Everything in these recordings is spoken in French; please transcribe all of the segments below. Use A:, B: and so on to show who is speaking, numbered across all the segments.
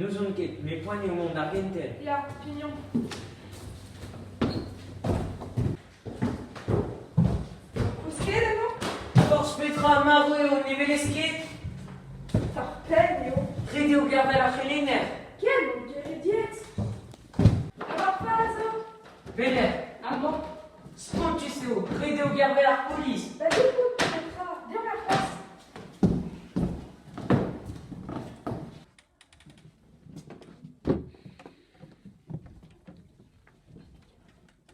A: Luzon ket, mes poignes au monde argentel.
B: Ja, pignon. Uskede no?
A: Force Petra, Maroe, au niveau esquet.
B: Tarpenio.
A: Redi au garde à la cheliner.
B: Quel diet? Alors pas zo?
A: Bene,
B: Ah bon?
A: spontiseo, redi au garde à la police.
B: Bah écoute, Petra, viens la face.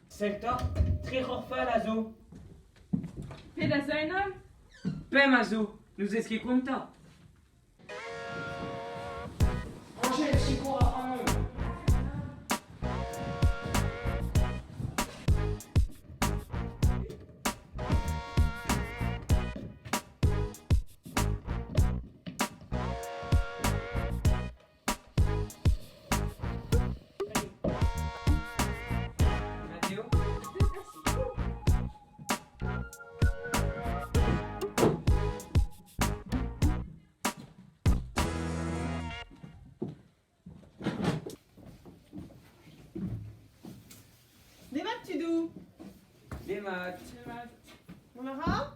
A: Celta, très rorfa la zo.
B: Pe da zainom?
A: Pem a zo, nous esquet compta. Angèle, chico à un homme. Mathéo?
C: Les maths, tu doux.
A: Les maths.
C: Mara?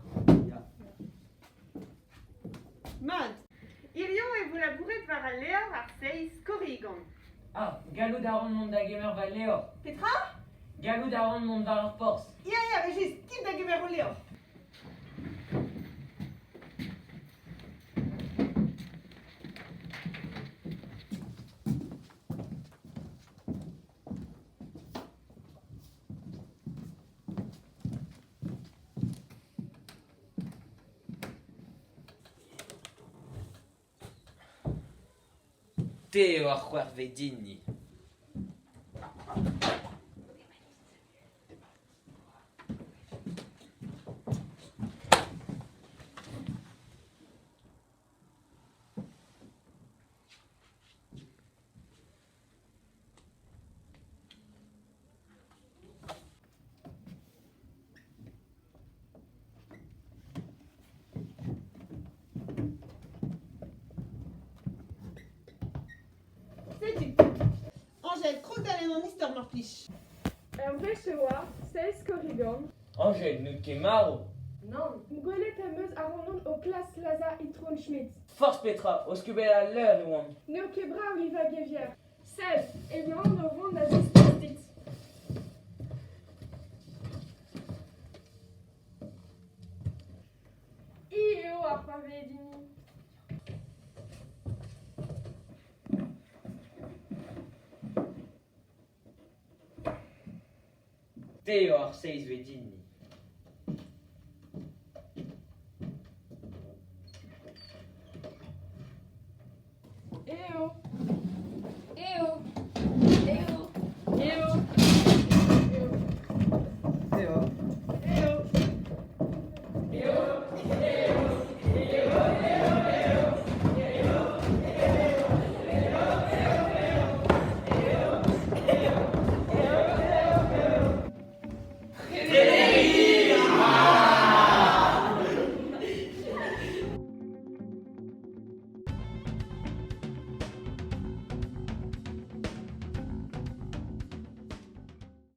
A: Ja.
C: Maths. Irio et vous labourez par Léa Arceis Corrigan.
A: Ah, galou d'Aaron monde da gamer va Léo.
C: Petra?
A: Galou d'Aaron monde va force.
C: Ja, Régis, type de gamer au Léo.
A: Teo a c'hwer vedini.
C: C'est tu. Angèle, croque d'aller dans Mister Morplich.
B: Wesoła, 6 Corrigan.
A: Angèle, nous ket maro.
B: Non. Mgwele temeuz a ronon o klas Laza Itron Schmidt.
A: Force Petra, au skubel à l'heure, nous.
B: Neo kebra Oliva Gevier. Sel, et non no vond na zististit. Io a pavedini.
A: Teo ar 6 vedini.